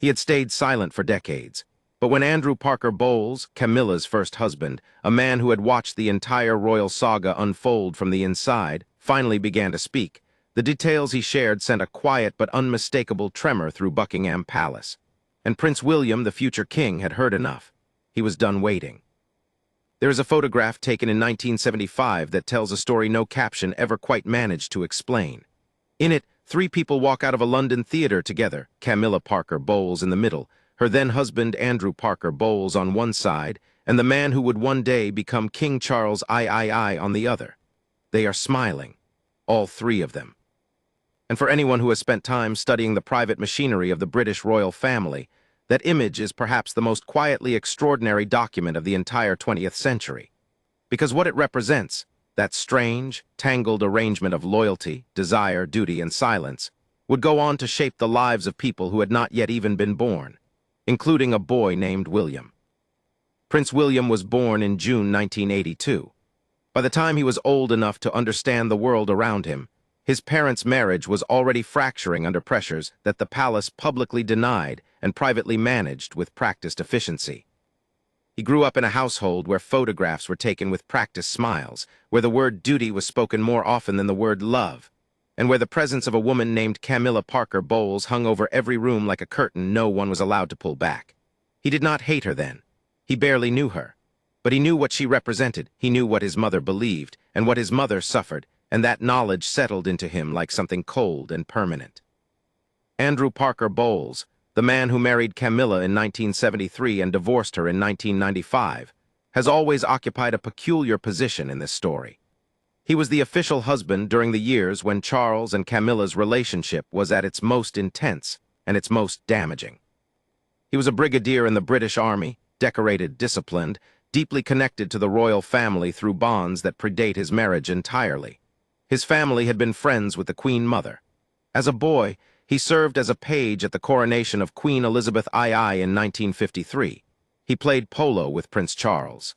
He had stayed silent for decades. But when Andrew Parker Bowles, Camilla's first husband, a man who had watched the entire royal saga unfold from the inside, finally began to speak, the details he shared sent a quiet but unmistakable tremor through Buckingham Palace. And Prince William, the future king, had heard enough. He was done waiting. There is a photograph taken in 1975 that tells a story no caption ever quite managed to explain. In it, three people walk out of a London theater together, Camilla Parker Bowles in the middle, her then-husband Andrew Parker Bowles on one side, and the man who would one day become King Charles III on the other. They are smiling, all three of them. And for anyone who has spent time studying the private machinery of the British royal family, that image is perhaps the most quietly extraordinary document of the entire 20th century. Because what it represents, that strange, tangled arrangement of loyalty, desire, duty, and silence, would go on to shape the lives of people who had not yet even been born, including a boy named William. Prince William was born in June 1982. By the time he was old enough to understand the world around him, his parents' marriage was already fracturing under pressures that the palace publicly denied and privately managed with practiced efficiency. He grew up in a household where photographs were taken with practiced smiles, where the word duty was spoken more often than the word love, and where the presence of a woman named Camilla Parker Bowles hung over every room like a curtain no one was allowed to pull back. He did not hate her then. He barely knew her. But he knew what she represented, he knew what his mother believed, and what his mother suffered, and that knowledge settled into him like something cold and permanent. Andrew Parker Bowles, the man who married Camilla in 1973 and divorced her in 1995, has always occupied a peculiar position in this story. He was the official husband during the years when Charles and Camilla's relationship was at its most intense and its most damaging. He was a brigadier in the British Army, decorated, disciplined, deeply connected to the royal family through bonds that predate his marriage entirely. His family had been friends with the Queen Mother. As a boy, he served as a page at the coronation of Queen Elizabeth II in 1953. He played polo with Prince Charles.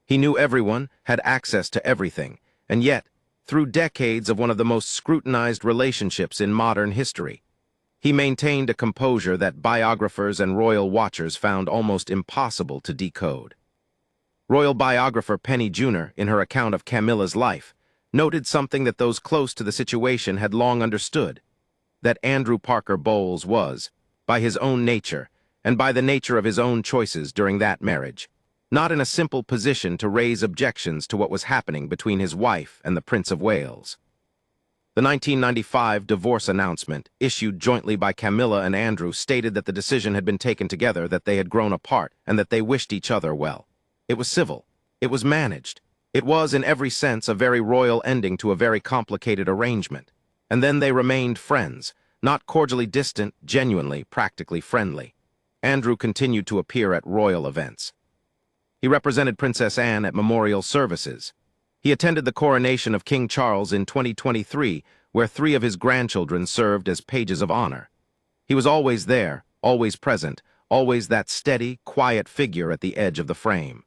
He knew everyone, had access to everything, and yet, through decades of one of the most scrutinized relationships in modern history, he maintained a composure that biographers and royal watchers found almost impossible to decode. Royal biographer Penny Junor, in her account of Camilla's life, noted something that those close to the situation had long understood, that Andrew Parker Bowles was, by his own nature, and by the nature of his own choices during that marriage, not in a simple position to raise objections to what was happening between his wife and the Prince of Wales. The 1995 divorce announcement, issued jointly by Camilla and Andrew, stated that the decision had been taken together, that they had grown apart, and that they wished each other well. It was civil. It was managed. It was, in every sense, a very royal ending to a very complicated arrangement. And then they remained friends, not cordially distant, genuinely, practically friendly. Andrew continued to appear at royal events. He represented Princess Anne at memorial services. He attended the coronation of King Charles in 2023, where three of his grandchildren served as pages of honor. He was always there, always present, always that steady, quiet figure at the edge of the frame.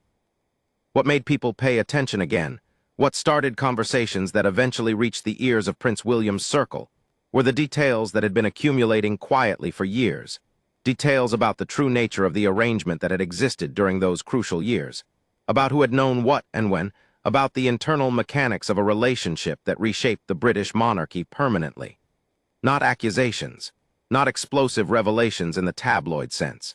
What made people pay attention again, what started conversations that eventually reached the ears of Prince William's circle, were the details that had been accumulating quietly for years, details about the true nature of the arrangement that had existed during those crucial years, about who had known what and when, about the internal mechanics of a relationship that reshaped the British monarchy permanently. Not accusations, not explosive revelations in the tabloid sense,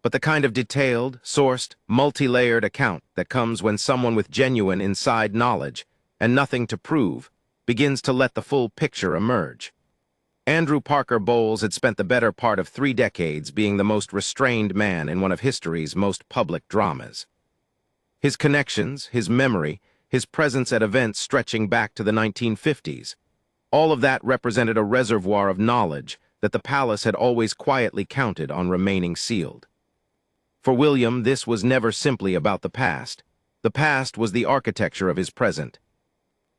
but the kind of detailed, sourced, multi-layered account that comes when someone with genuine inside knowledge and nothing to prove begins to let the full picture emerge. Andrew Parker Bowles had spent the better part of 3 decades being the most restrained man in one of history's most public dramas. His connections, his memory, his presence at events stretching back to the 1950s, all of that represented a reservoir of knowledge that the palace had always quietly counted on remaining sealed. For William, this was never simply about the past. The past was the architecture of his present.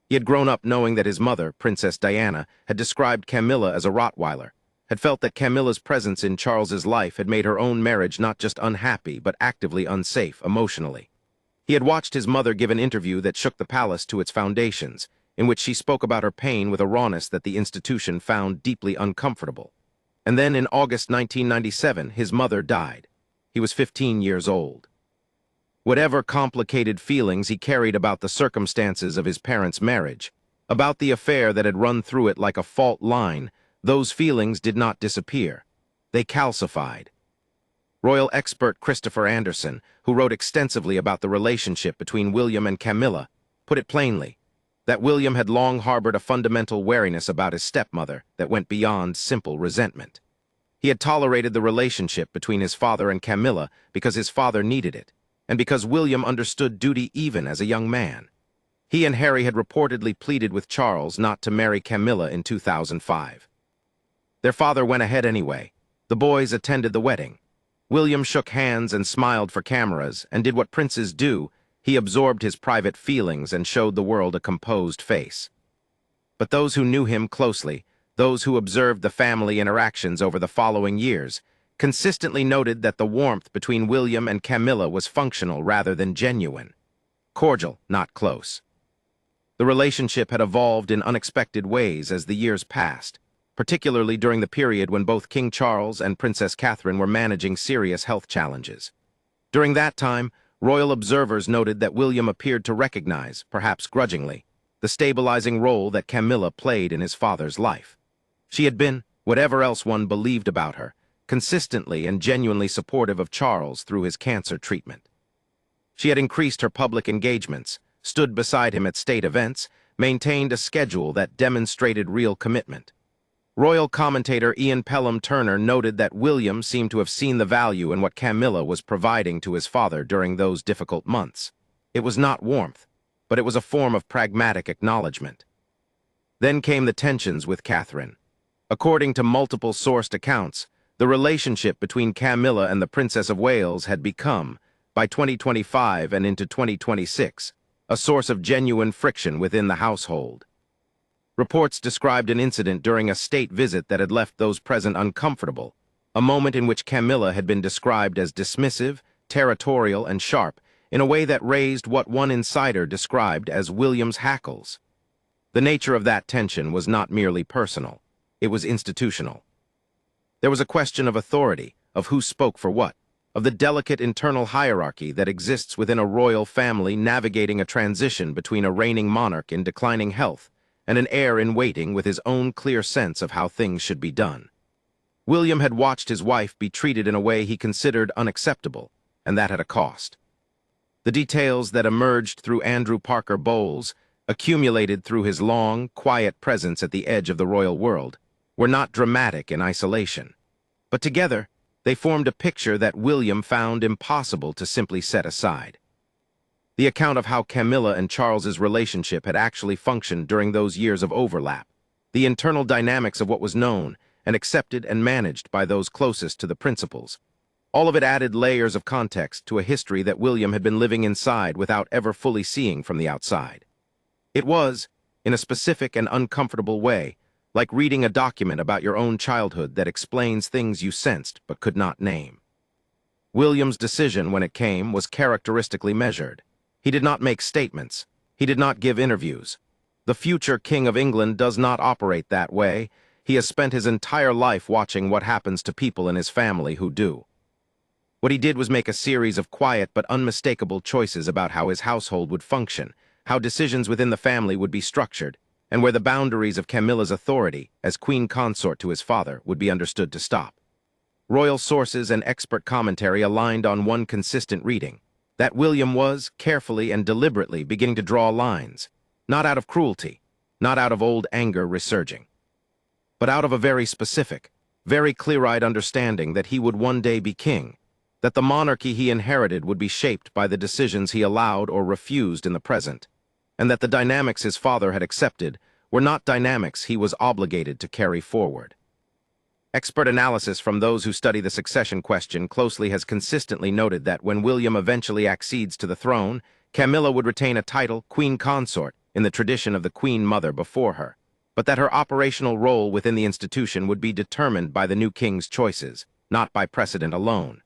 He had grown up knowing that his mother, Princess Diana, had described Camilla as a Rottweiler, had felt that Camilla's presence in Charles's life had made her own marriage not just unhappy, but actively unsafe emotionally. He had watched his mother give an interview that shook the palace to its foundations, in which she spoke about her pain with a rawness that the institution found deeply uncomfortable. And then in August 1997, his mother died. He was 15 years old. Whatever complicated feelings he carried about the circumstances of his parents' marriage, about the affair that had run through it like a fault line, those feelings did not disappear. They calcified. Royal expert Christopher Anderson, who wrote extensively about the relationship between William and Camilla, put it plainly, that William had long harbored a fundamental wariness about his stepmother that went beyond simple resentment. He had tolerated the relationship between his father and Camilla because his father needed it, and because William understood duty even as a young man. He and Harry had reportedly pleaded with Charles not to marry Camilla in 2005. Their father went ahead anyway. The boys attended the wedding. William shook hands and smiled for cameras and did what princes do. He absorbed his private feelings and showed the world a composed face. But those who knew him closely, those who observed the family interactions over the following years, consistently noted that the warmth between William and Camilla was functional rather than genuine. Cordial, not close. The relationship had evolved in unexpected ways as the years passed, particularly during the period when both King Charles and Princess Catherine were managing serious health challenges. During that time, royal observers noted that William appeared to recognize, perhaps grudgingly, the stabilizing role that Camilla played in his father's life. She had been, whatever else one believed about her, consistently and genuinely supportive of Charles through his cancer treatment. She had increased her public engagements, stood beside him at state events, maintained a schedule that demonstrated real commitment. Royal commentator Ian Pelham Turner noted that William seemed to have seen the value in what Camilla was providing to his father during those difficult months. It was not warmth, but it was a form of pragmatic acknowledgement. Then came the tensions with Catherine. According to multiple sourced accounts, the relationship between Camilla and the Princess of Wales had become, by 2025 and into 2026, a source of genuine friction within the household. Reports described an incident during a state visit that had left those present uncomfortable, a moment in which Camilla had been described as dismissive, territorial, and sharp, in a way that raised what one insider described as William's hackles. The nature of that tension was not merely personal, it was institutional. There was a question of authority, of who spoke for what, of the delicate internal hierarchy that exists within a royal family navigating a transition between a reigning monarch in declining health and an heir in waiting with his own clear sense of how things should be done. William had watched his wife be treated in a way he considered unacceptable, and that had a cost. The details that emerged through Andrew Parker Bowles, accumulated through his long, quiet presence at the edge of the royal world, were not dramatic in isolation, but together they formed a picture that William found impossible to simply set aside. The account of how Camilla and Charles's relationship had actually functioned during those years of overlap, the internal dynamics of what was known and accepted and managed by those closest to the principals, all of it added layers of context to a history that William had been living inside without ever fully seeing from the outside. It was, in a specific and uncomfortable way, like reading a document about your own childhood that explains things you sensed but could not name. William's decision, when it came, was characteristically measured. He did not make statements. He did not give interviews. The future King of England does not operate that way. He has spent his entire life watching what happens to people in his family who do. What he did was make a series of quiet but unmistakable choices about how his household would function, how decisions within the family would be structured, and where the boundaries of Camilla's authority, as queen consort to his father, would be understood to stop. Royal sources and expert commentary aligned on one consistent reading, that William was, carefully and deliberately, beginning to draw lines, not out of cruelty, not out of old anger resurging, but out of a very specific, very clear-eyed understanding that he would one day be king, that the monarchy he inherited would be shaped by the decisions he allowed or refused in the present, and that the dynamics his father had accepted were not dynamics he was obligated to carry forward. Expert analysis from those who study the succession question closely has consistently noted that when William eventually accedes to the throne, Camilla would retain a title, queen consort, in the tradition of the queen mother before her, but that her operational role within the institution would be determined by the new king's choices, not by precedent alone.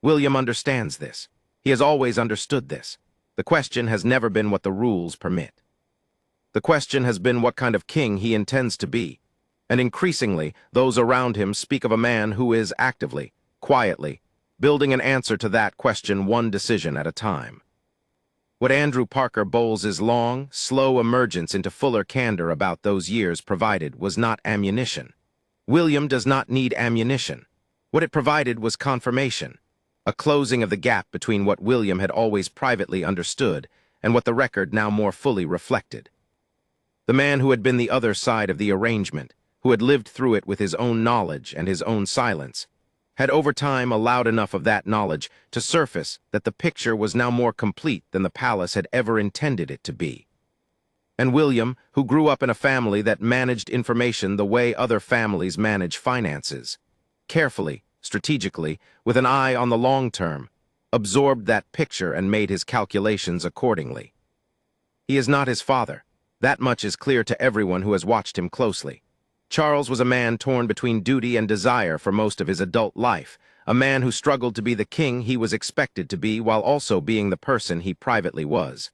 William understands this. He has always understood this. The question has never been what the rules permit. The question has been what kind of king he intends to be, and increasingly, those around him speak of a man who is actively, quietly, building an answer to that question one decision at a time. What Andrew Parker Bowles' long, slow emergence into fuller candor about those years provided was not ammunition. William does not need ammunition. What it provided was confirmation, a closing of the gap between what William had always privately understood and what the record now more fully reflected. The man who had been the other side of the arrangement, who had lived through it with his own knowledge and his own silence, had over time allowed enough of that knowledge to surface that the picture was now more complete than the palace had ever intended it to be. And William, who grew up in a family that managed information the way other families manage finances, carefully, strategically, with an eye on the long term, absorbed that picture and made his calculations accordingly. He is not his father. That much is clear to everyone who has watched him closely. Charles was a man torn between duty and desire for most of his adult life, a man who struggled to be the king he was expected to be while also being the person he privately was.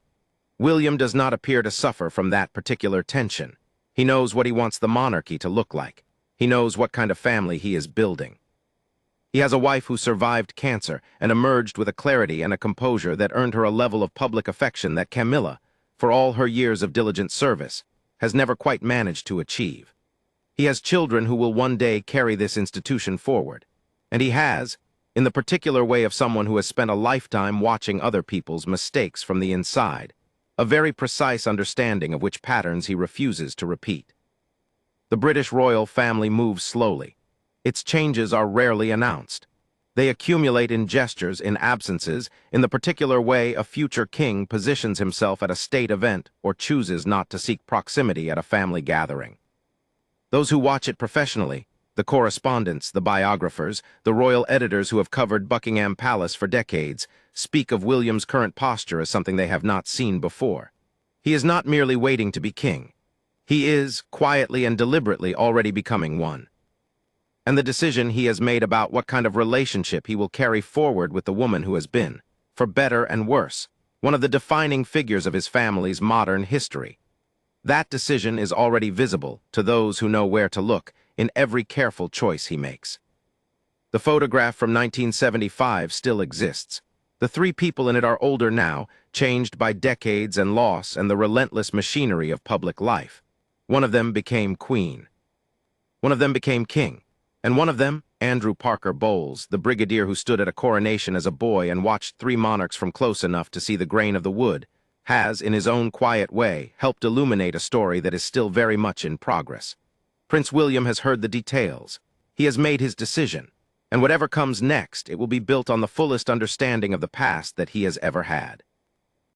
William does not appear to suffer from that particular tension. He knows what he wants the monarchy to look like. He knows what kind of family he is building. He has a wife who survived cancer and emerged with a clarity and a composure that earned her a level of public affection that Camilla, for all her years of diligent service, has never quite managed to achieve. He has children who will one day carry this institution forward. And he has, in the particular way of someone who has spent a lifetime watching other people's mistakes from the inside, a very precise understanding of which patterns he refuses to repeat. The British royal family moves slowly. Its changes are rarely announced. They accumulate in gestures, in absences, in the particular way a future king positions himself at a state event or chooses not to seek proximity at a family gathering. Those who watch it professionally, the correspondents, the biographers, the royal editors who have covered Buckingham Palace for decades, speak of William's current posture as something they have not seen before. He is not merely waiting to be king. He is, quietly and deliberately, already becoming one. And the decision he has made about what kind of relationship he will carry forward with the woman who has been, for better and worse, one of the defining figures of his family's modern history. That decision is already visible to those who know where to look in every careful choice he makes. The photograph from 1975 still exists. The three people in it are older now, changed by decades and loss and the relentless machinery of public life. One of them became queen. One of them became king. And one of them, Andrew Parker Bowles, the brigadier who stood at a coronation as a boy and watched three monarchs from close enough to see the grain of the wood, has, in his own quiet way, helped illuminate a story that is still very much in progress. Prince William has heard the details. He has made his decision, and whatever comes next, it will be built on the fullest understanding of the past that he has ever had.